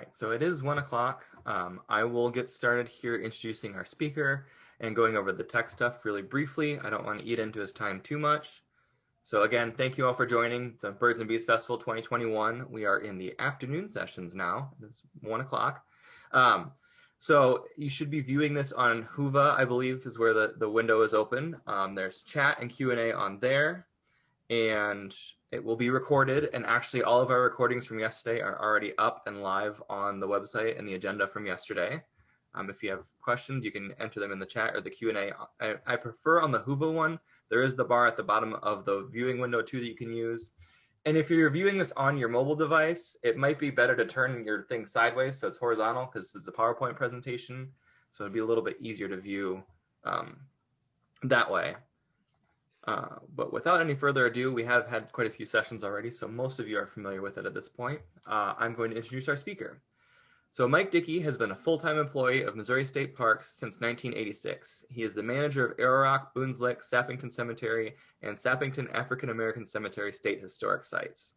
right, so it is 1 o'clock. I will get started here introducing our speaker and going over the tech stuff really briefly. I don't want to eat into his time too much. So again, thank you all for joining the Birds and Bees Festival 2021. We are in the afternoon sessions now. It's 1 o'clock. So you should be viewing this on Whova, I believe, is where the window is open. There's chat and Q&A on there, and it will be recorded. And actually, all of our recordings from yesterday are already up and live on the website and the agenda from yesterday. If you have questions, you can enter them in the chat or the Q&A. I prefer on the Whova one. There is the bar at the bottom of the viewing window too that you can use. And if you're viewing this on your mobile device, it might be better to turn your thing sideways so it's horizontal because it's a PowerPoint presentation. So it'd be a little bit easier to view that way. But without any further ado, we have had quite a few sessions already, so most of you are familiar with it at this point. I'm going to introduce our speaker. So Mike Dickey has been a full-time employee of Missouri State Parks since 1986. He is the manager of Arrow Rock, Boone's Lick, Sappington Cemetery, and Sappington African American Cemetery State Historic Sites.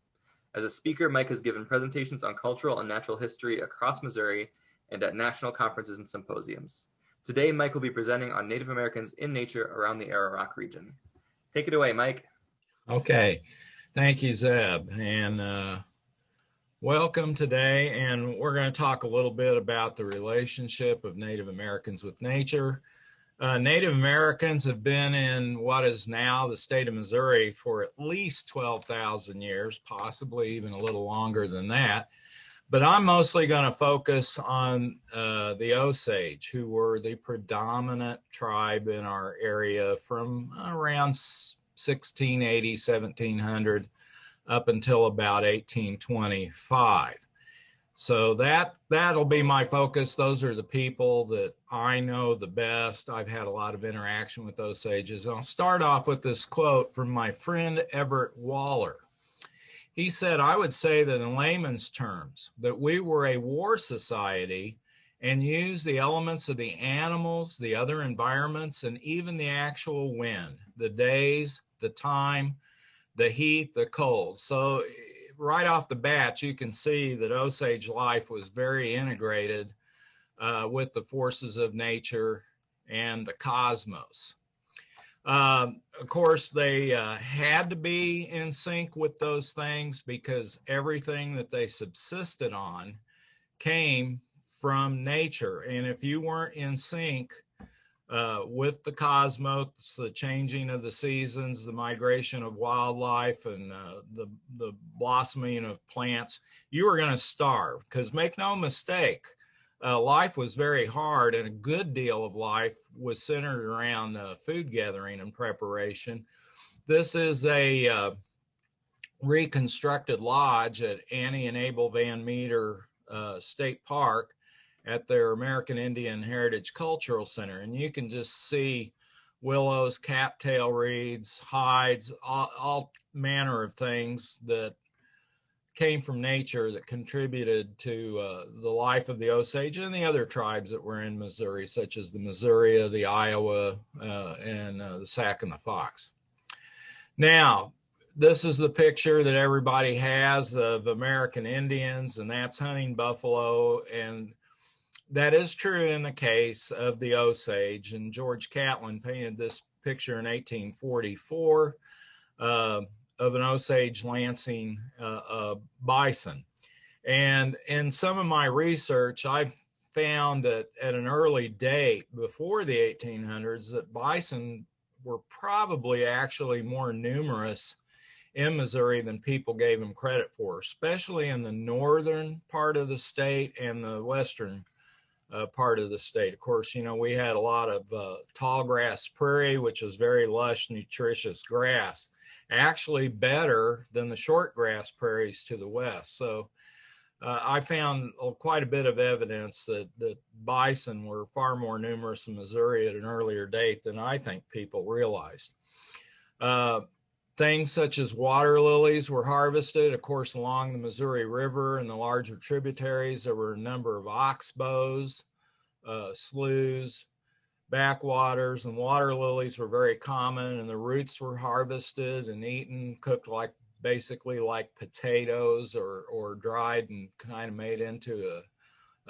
As a speaker, Mike has given presentations on cultural and natural history across Missouri and at national conferences and symposiums. Today, Mike will be presenting on Native Americans in nature around the Arrow Rock region. Take it away, Mike. Okay, thank you, Zeb, and welcome today. And we're going to talk a little bit about the relationship of Native Americans with nature. Native Americans have been in what is now the state of Missouri for at least 12,000 years, possibly even a little longer than that. But I'm mostly going to focus on the Osage, who were the predominant tribe in our area from around 1680, 1700 up until about 1825. So that'll be my focus. Those are the people that I know the best. I've had a lot of interaction with Osages. And I'll start off with this quote from my friend Everett Waller. He said, "I would say that in layman's terms, that we were a war society and used the elements of the animals, the other environments, and even the actual wind, the days, the time, the heat, the cold." So right off the bat, you can see that Osage life was very integrated with the forces of nature and the cosmos. Of course, they had to be in sync with those things because everything that they subsisted on came from nature. And if you weren't in sync with the cosmos, the changing of the seasons, the migration of wildlife, and the blossoming of plants, you were going to starve. Because make no mistake, life was very hard, and a good deal of life was centered around food gathering and preparation. This is a reconstructed lodge at Annie and Abel Van Meter State Park at their American Indian Heritage Cultural Center. And you can just see willows, cattail reeds, hides, all manner of things that came from nature that contributed to the life of the Osage and the other tribes that were in Missouri, such as the Missouri, the Iowa, and the Sac and the Fox. Now, this is the picture that everybody has of American Indians, and that's hunting buffalo. And that is true in the case of the Osage. And George Catlin painted this picture in 1844 of an Osage lancing bison. And in some of my research, I've found that at an early date, before the 1800s, that bison were probably actually more numerous in Missouri than people gave them credit for, especially in the northern part of the state and the western part of the state. Of course, you know, we had a lot of tall grass prairie, which is very lush, nutritious grass, actually better than the short grass prairies to the west. So I found quite a bit of evidence that bison were far more numerous in Missouri at an earlier date than I think people realized. Things such as water lilies were harvested, of course, along the Missouri River and the larger tributaries. There were a number of oxbows, sloughs, backwaters, and water lilies were very common, and the roots were harvested and eaten, cooked basically like potatoes, or dried and kind of made into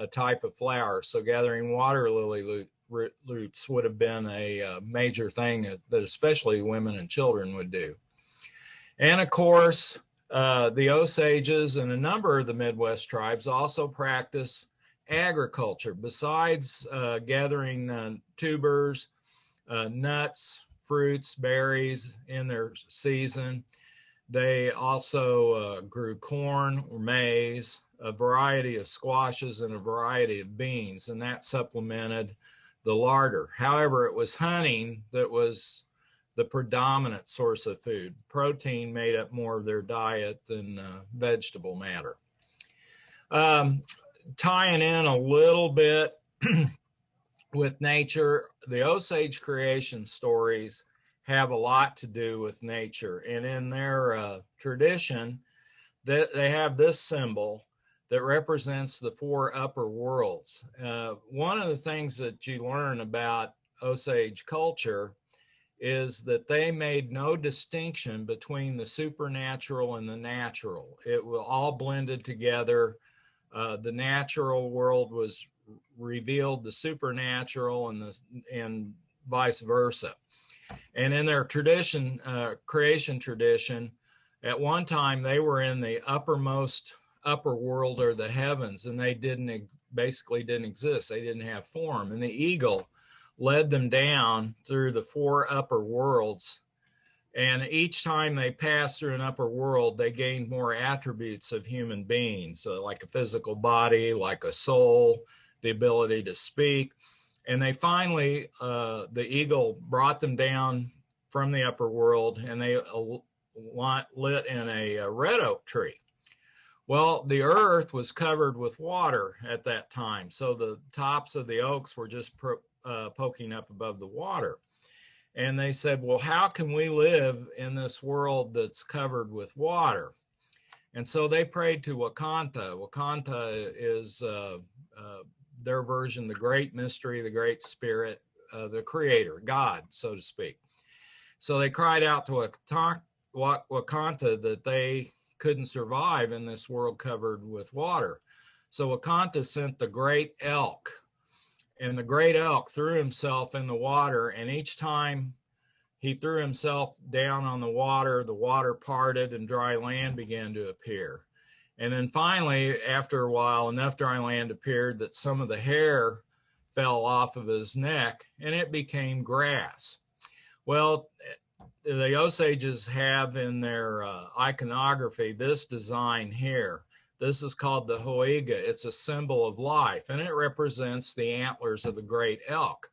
type of flower. So gathering water lily roots would have been a major thing that especially women and children would do. And of course, the Osages and a number of the Midwest tribes also practice agriculture. Besides gathering tubers, nuts, fruits, berries in their season, they also grew corn or maize, a variety of squashes, and a variety of beans, and that supplemented the larder. However, it was hunting that was the predominant source of food. Protein made up more of their diet than vegetable matter. Tying in a little bit with nature, the Osage creation stories have a lot to do with nature. And in their tradition, they have this symbol that represents the four upper worlds. One of the things that you learn about Osage culture is that they made no distinction between the supernatural and the natural. It was all blended together. The natural world was revealed the supernatural, and vice versa. And in their tradition, creation tradition, at one time they were in the upper world, or the heavens, and they basically didn't exist. They didn't have form. And the eagle led them down through the four upper worlds. And each time they passed through an upper world, they gained more attributes of human beings, so like a physical body, like a soul, the ability to speak. And they finally, the eagle brought them down from the upper world, and they lit in a red oak tree. Well, the earth was covered with water at that time, so the tops of the oaks were just poking up above the water. And they said, well, how can we live in this world that's covered with water? And so they prayed to Wakanta. Wakanta is their version, the great mystery, the great spirit, the creator, God, so to speak. So they cried out to Wakanta that they couldn't survive in this world covered with water. So Wakanta sent the great elk, and the great elk threw himself in the water, and each time he threw himself down on the water parted and dry land began to appear. And then finally, after a while, enough dry land appeared that some of the hair fell off of his neck, and it became grass. Well, the Osages have in their iconography this design here. This is called the hoiga. It's a symbol of life, and it represents the antlers of the great elk.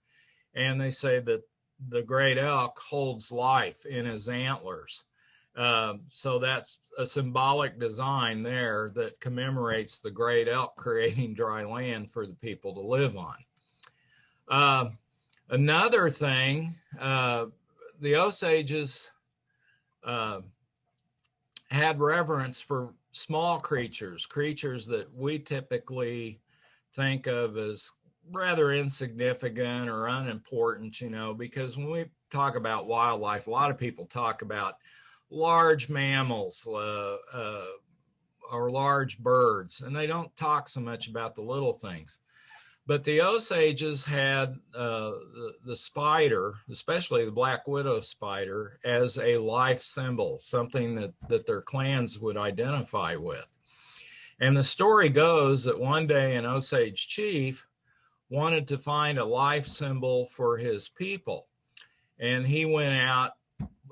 And they say that the great elk holds life in his antlers. So that's a symbolic design there that commemorates the great elk creating dry land for the people to live on. Another thing, the Osages had reverence for small creatures that we typically think of as rather insignificant or unimportant, because when we talk about wildlife, a lot of people talk about large mammals or large birds, and they don't talk so much about the little things. But the Osages had the spider, especially the black widow spider, as a life symbol, something that their clans would identify with. And the story goes that one day an Osage chief wanted to find a life symbol for his people. And he went out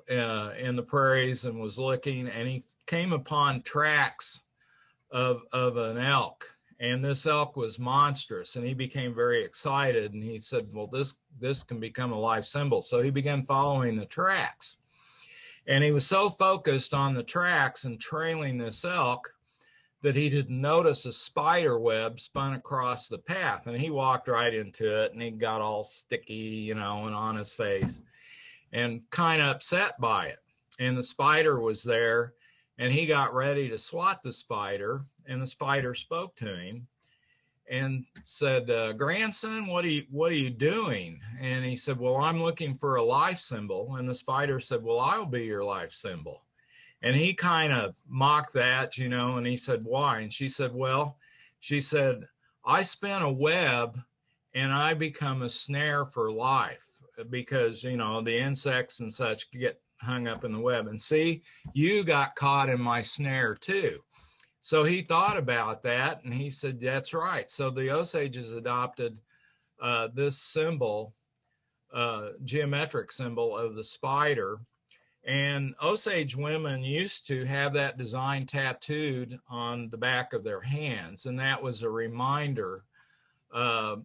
in the prairies and was looking, and he came upon tracks of an elk. And this elk was monstrous, and he became very excited, and he said, well, this can become a life symbol. So he began following the tracks. And he was so focused on the tracks and trailing this elk that he didn't notice a spider web spun across the path. And he walked right into it, and he got all sticky, and on his face, and kind of upset by it. And the spider was there, and he got ready to swat the spider, and the spider spoke to him and said, grandson, what are you doing? And he said, well, I'm looking for a life symbol. And the spider said, well, I'll be your life symbol. And he kind of mocked that, and he said, why? And she said, I spin a web and I become a snare for life because, the insects and such get hung up in the web. And see, you got caught in my snare too. So he thought about that and he said, that's right. So the Osages adopted this symbol, geometric symbol of the spider. And Osage women used to have that design tattooed on the back of their hands. And that was a reminder uh,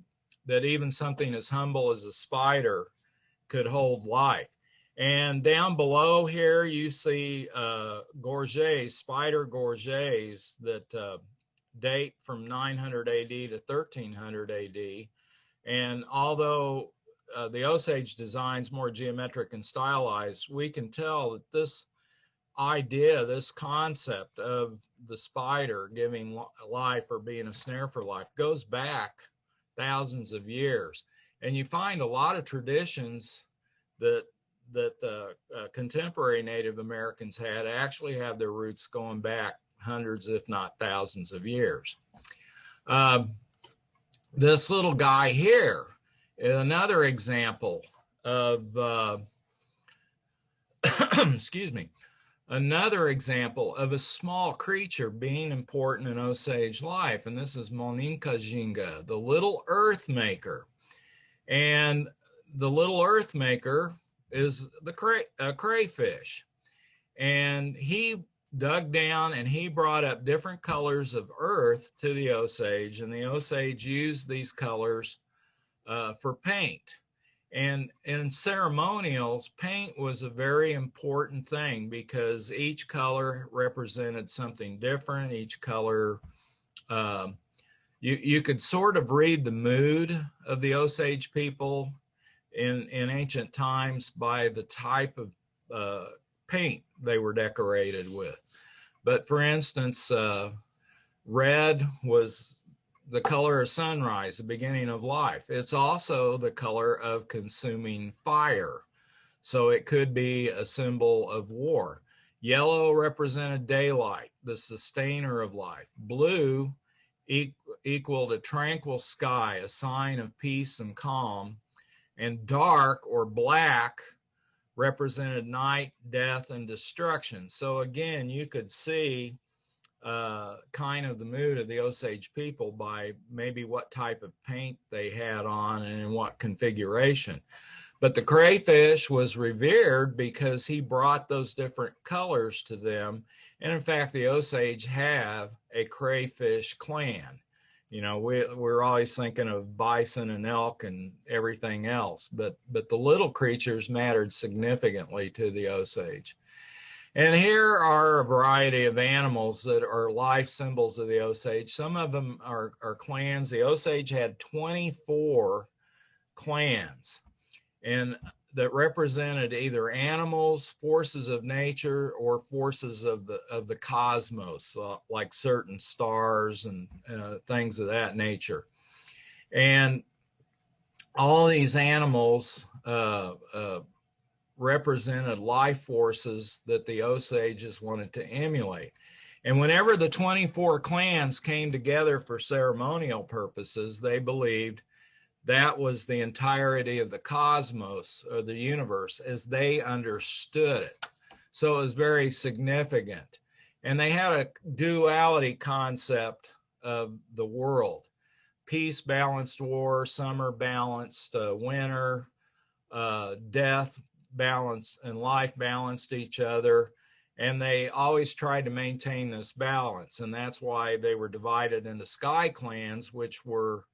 that even something as humble as a spider could hold life. And down below here, you see gorgets, spider gorgets that date from 900 AD to 1300 AD. And although the Osage design's more geometric and stylized, we can tell that this idea, this concept of the spider giving life or being a snare for life goes back thousands of years. And you find a lot of traditions that contemporary Native Americans had actually have their roots going back hundreds, if not thousands of years. This little guy here is another example of, excuse me, another example of a small creature being important in Osage life. And this is Moninkajinga, the little earth maker. And the little earth maker is the crayfish. And he dug down and he brought up different colors of earth to the Osage, and the Osage used these colors for paint. And in ceremonials, paint was a very important thing because each color represented something different. Each color, you could sort of read the mood of the Osage people in ancient times by the type of paint they were decorated with. But for instance, red was the color of sunrise, the beginning of life. It's also the color of consuming fire. So it could be a symbol of war. Yellow represented daylight, the sustainer of life. Blue equaled a tranquil sky, a sign of peace and calm. And dark or black represented night, death, and destruction. So again, you could see kind of the mood of the Osage people by maybe what type of paint they had on and in what configuration. But the crayfish was revered because he brought those different colors to them. And in fact, the Osage have a crayfish clan. We're always thinking of bison and elk and everything else, but the little creatures mattered significantly to the Osage. And here are a variety of animals that are life symbols of the Osage. Some of them are clans. The Osage had 24 clans, and that represented either animals, forces of nature, or forces of the cosmos, like certain stars and things of that nature. And all these animals represented life forces that the Osages wanted to emulate. And whenever the 24 clans came together for ceremonial purposes, they believed that was the entirety of the cosmos or the universe as they understood it. So it was very significant. And they had a duality concept of the world: peace balanced war, summer balanced winter, death balanced and life balanced each other. And they always tried to maintain this balance. And that's why they were divided into sky clans, which were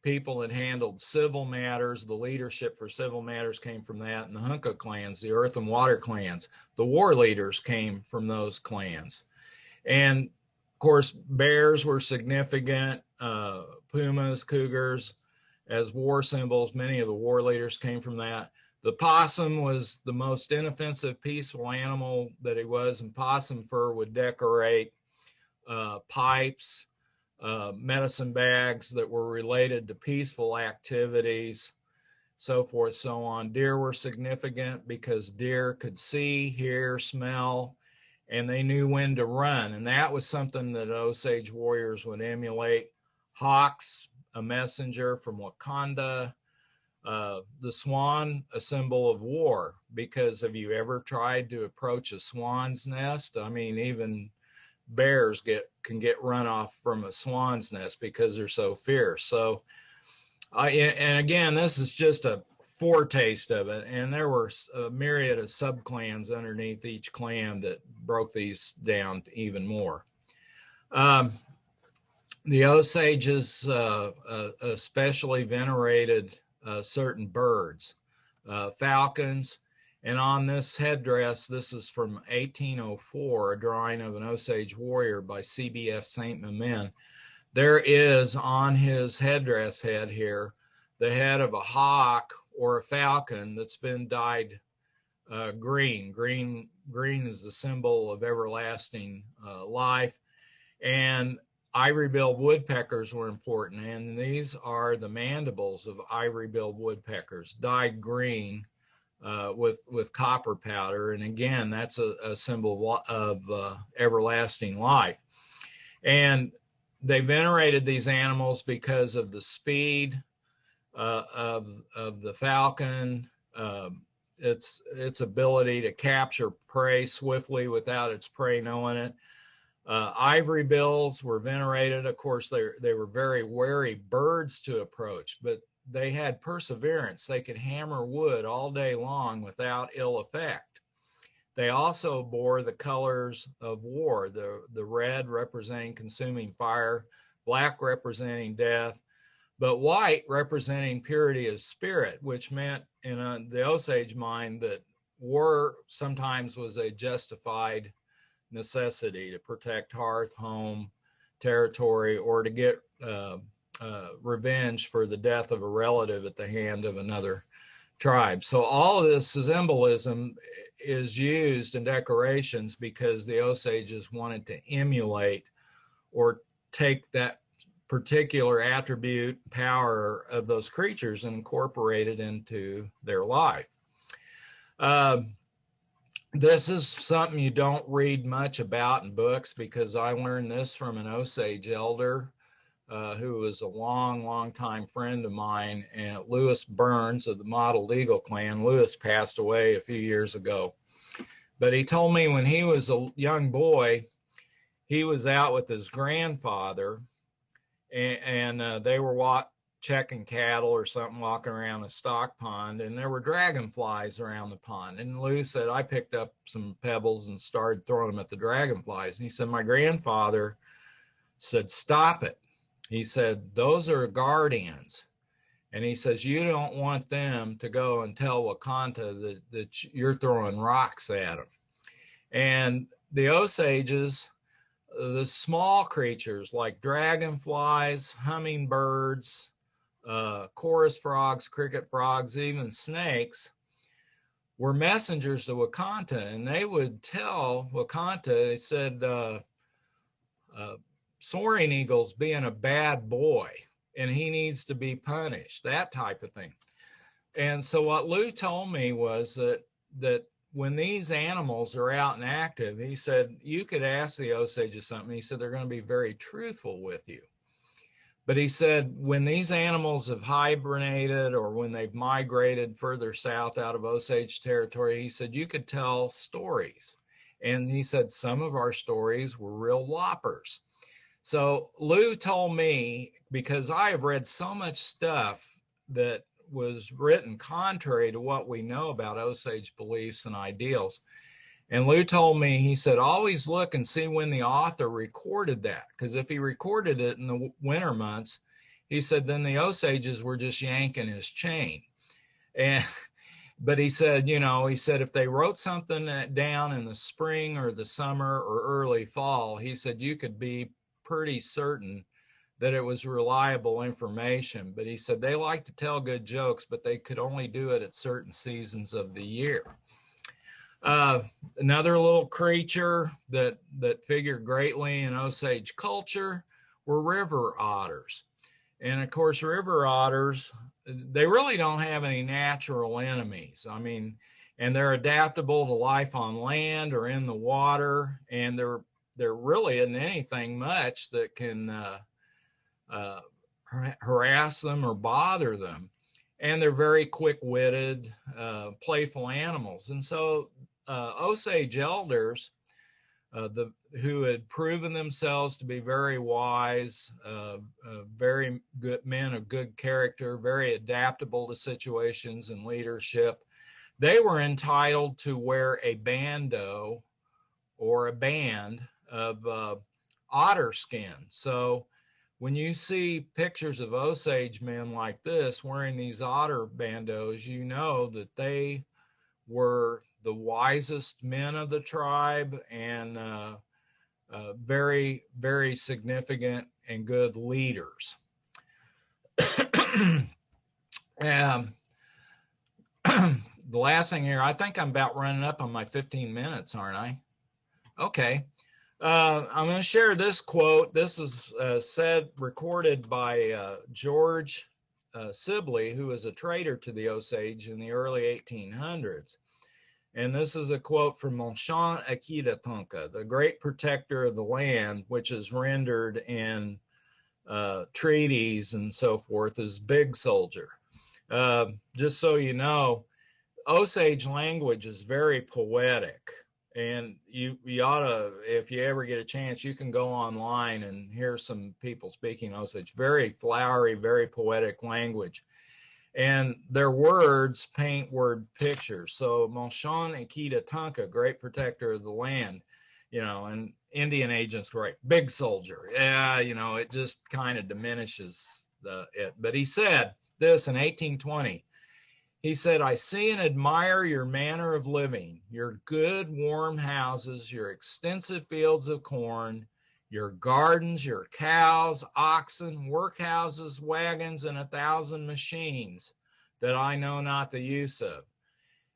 people that handled civil matters. The leadership for civil matters came from that. And the Hunka clans, the earth and water clans, the war leaders came from those clans. And of course, bears were significant, pumas, cougars as war symbols. Many of the war leaders came from that. The possum was the most inoffensive, peaceful animal that he was, and possum fur would decorate pipes, medicine bags that were related to peaceful activities, so forth, so on. Deer were significant because deer could see, hear, smell, and they knew when to run. And that was something that Osage warriors would emulate. Hawks, a messenger from Wakanda, the swan, a symbol of war, because have you ever tried to approach a swan's nest? I mean, even bears can get run off from a swan's nest because they're so fierce. So, and again, this is just a foretaste of it, and there were a myriad of subclans underneath each clan that broke these down even more. The Osages especially venerated certain birds, falcons, and on this headdress, this is from 1804, a drawing of an Osage warrior by CBF St. Mamin. There is on his headdress head here the head of a hawk or a falcon that's been dyed green. Green is the symbol of everlasting life. And ivory-billed woodpeckers were important, and these are the mandibles of ivory-billed woodpeckers, dyed green with copper powder. And again, that's a symbol of everlasting life. And they venerated these animals because of the speed of the falcon, its ability to capture prey swiftly without its prey knowing it. Ivory bills were venerated. Of course, they were very wary birds to approach, but they had perseverance. They could hammer wood all day long without ill effect. They also bore the colors of war, the red representing consuming fire, black representing death, but white representing purity of spirit, which meant in the Osage mind that war sometimes was a justified necessity to protect hearth, home, territory, or to get revenge for the death of a relative at the hand of another tribe. So all of this symbolism is used in decorations because the Osages wanted to emulate or take that particular attribute, power of those creatures and incorporate it into their life. This is something you don't read much about in books because I learned this from an Osage elder who was a long time friend of mine, and Lewis Burns of the Model Eagle clan. Lewis passed away a few years ago. But he told me when he was a young boy, he was out with his grandfather, and they were checking cattle or something, walking around a stock pond, and there were dragonflies around the pond. And Lou said, I picked up some pebbles and started throwing them at the dragonflies. And he said, my grandfather said, stop it. He said, those are guardians. And he says, you don't want them to go and tell Wakanda that you're throwing rocks at them. And the Osages, the small creatures like dragonflies, hummingbirds, chorus frogs, cricket frogs, even snakes, were messengers to Wakanda, and they would tell Wakanda, they said, soaring eagle's being a bad boy, and he needs to be punished, that type of thing. And so what Lou told me was that when these animals are out and active, he said, you could ask the Osages something. He said, they're going to be very truthful with you. But he said, when these animals have hibernated or when they've migrated further south out of Osage territory, he said, you could tell stories. And he said, some of our stories were real whoppers. So Lou told me, because I have read so much stuff that was written contrary to what we know about Osage beliefs and ideals. And Lou told me, he said, always look and see when the author recorded that. Because if he recorded it in the winter months, he said, then the Osages were just yanking his chain. But he said, if they wrote something down in the spring or the summer or early fall, he said, you could be pretty certain that it was reliable information. But he said, they like to tell good jokes, but they could only do it at certain seasons of the year. Another little creature that figured greatly in Osage culture were river otters. And of course, river otters, they really don't have any natural enemies. I mean, and they're adaptable to life on land or in the water, and there really isn't anything much that can harass them or bother them. And they're very quick-witted, playful animals. And so Osage elders, who had proven themselves to be very wise, very good men of good character, very adaptable to situations and leadership, they were entitled to wear a bandeau or a band of otter skin. So when you see pictures of Osage men like this wearing these otter bandeaus, you know that they were the wisest men of the tribe and very, very significant and good leaders. The last thing here, I think I'm about running up on my 15 minutes, aren't I? Okay. I'm going to share this quote. This is recorded by George Sibley, who was a trader to the Osage in the early 1800s. And this is a quote from Monshan Akidatunka, the great protector of the land, which is rendered in treaties and so forth as big soldier. Just so you know, Osage language is very poetic. And you ought to, if you ever get a chance, you can go online and hear some people speaking Osage. Very flowery, very poetic language. And their words paint word pictures. So Monshan Akidatunka, great protector of the land, and Indian agents write big soldier. Yeah, it just kind of diminishes it. But he said this in 1820. He said, I see and admire your manner of living, your good, warm houses, your extensive fields of corn, your gardens, your cows, oxen, workhouses, wagons, and 1,000 machines that I know not the use of.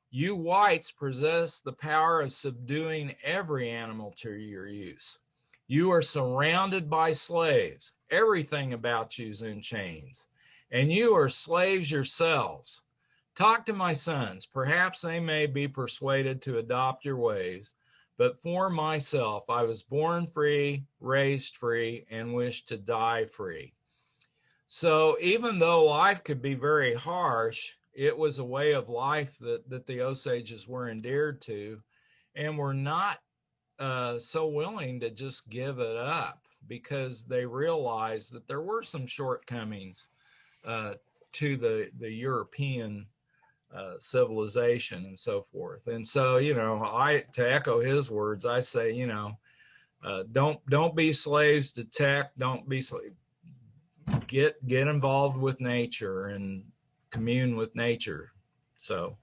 You whites possess the power of subduing every animal to your use. You are surrounded by slaves. Everything about you is in chains, and you are slaves yourselves. Talk to my sons. Perhaps they may be persuaded to adopt your ways. But for myself, I was born free, raised free, and wish to die free. So even though life could be very harsh, it was a way of life that the Osages were endeared to, and were not so willing to just give it up, because they realized that there were some shortcomings to the European civilization and so forth. And so, to echo his words, I say, don't be slaves to tech. Don't be get involved with nature and commune with nature. So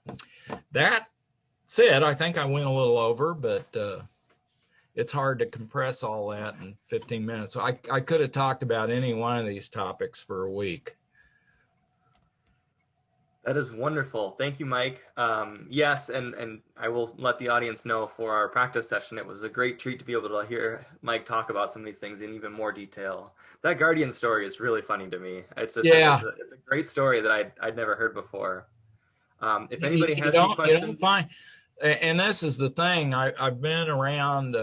that said, I think I went a little over, but it's hard to compress all that in 15 minutes. So I could have talked about any one of these topics for a week. That is wonderful. Thank you, Mike. Yes, and I will let the audience know for our practice session, it was a great treat to be able to hear Mike talk about some of these things in even more detail. That Guardian story is really funny to me. It's a great story that I'd never heard before. If anybody has any questions, you don't find, and this is the thing. I've been around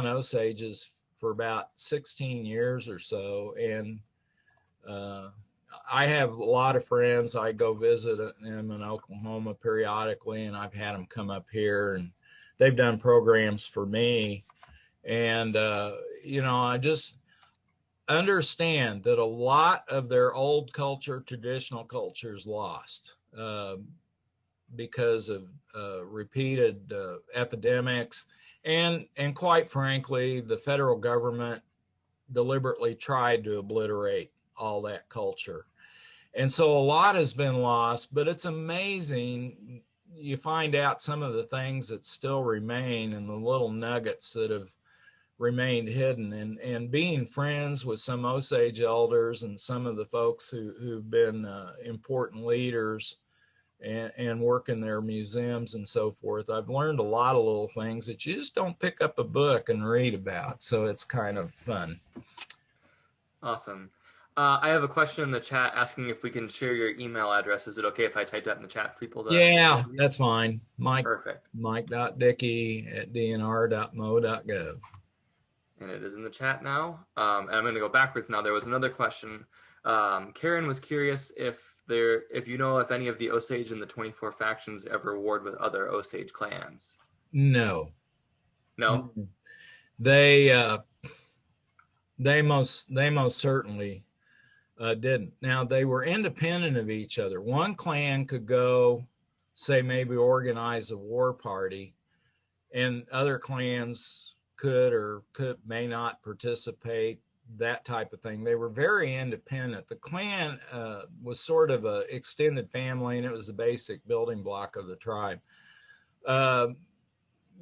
Osages for about 16 years or so, and I have a lot of friends. I go visit them in Oklahoma periodically, and I've had them come up here, and they've done programs for me. And, I just understand that a lot of their old culture, traditional culture, is lost because of repeated epidemics. And quite frankly, the federal government deliberately tried to obliterate all that culture. And so a lot has been lost, but it's amazing. You find out some of the things that still remain and the little nuggets that have remained hidden. And being friends with some Osage elders and some of the folks who've been important leaders and work in their museums and so forth, I've learned a lot of little things that you just don't pick up a book and read about. So it's kind of fun. Awesome. I have a question in the chat asking if we can share your email address. Is it okay if I type that in the chat for people to Yeah, get to you? that's fine. Perfect. Mike.Dickey@dnr.mo.gov. And it is in the chat now. And I'm going to go backwards now. There was another question. Karen was curious if you know if any of the Osage and the 24 factions ever warred with other Osage clans. No. No? They most certainly didn't. Now they were independent of each other. One clan could go, say, maybe organize a war party, and other clans could may not participate. That type of thing. They were very independent. The clan was sort of an extended family, and it was the basic building block of the tribe. Uh,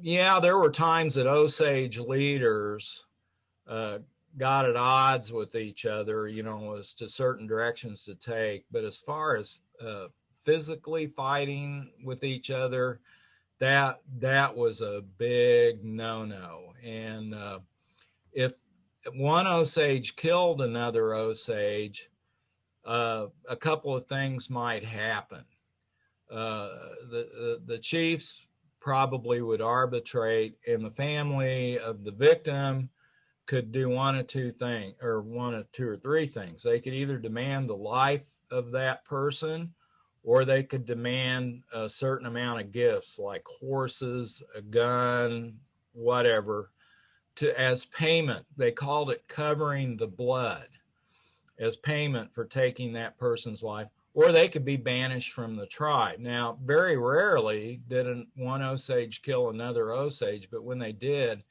yeah, there were times that Osage leaders uh, got at odds with each other, as to certain directions to take. But as far as physically fighting with each other, that was a big no-no. And if one Osage killed another Osage, a couple of things might happen. The chiefs probably would arbitrate, and the family of the victim could do one of two things, or one of two or three things. They could either demand the life of that person, or they could demand a certain amount of gifts like horses, a gun, whatever, as payment. They called it covering the blood, as payment for taking that person's life, or they could be banished from the tribe. Now, very rarely did one Osage kill another Osage, but when they did,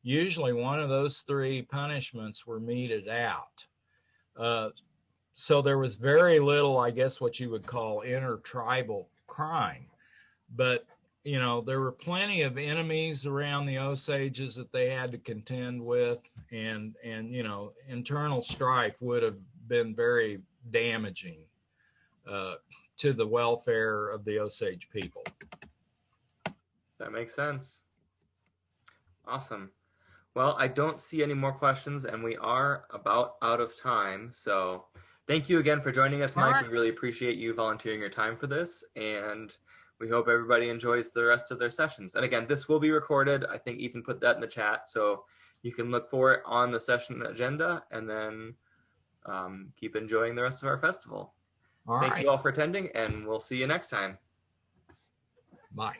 usually one of those three punishments were meted out. So there was very little, I guess, what you would call intertribal crime. But, there were plenty of enemies around the Osages that they had to contend with, and internal strife would have been very damaging to the welfare of the Osage people. That makes sense. Awesome. Well, I don't see any more questions, and we are about out of time. So thank you again for joining us, Mike. We really appreciate you volunteering your time for this, and we hope everybody enjoys the rest of their sessions. And again, this will be recorded. I think Ethan put that in the chat, so you can look for it on the session agenda, and then keep enjoying the rest of our festival. Thank you all for attending, and we'll see you next time. Bye.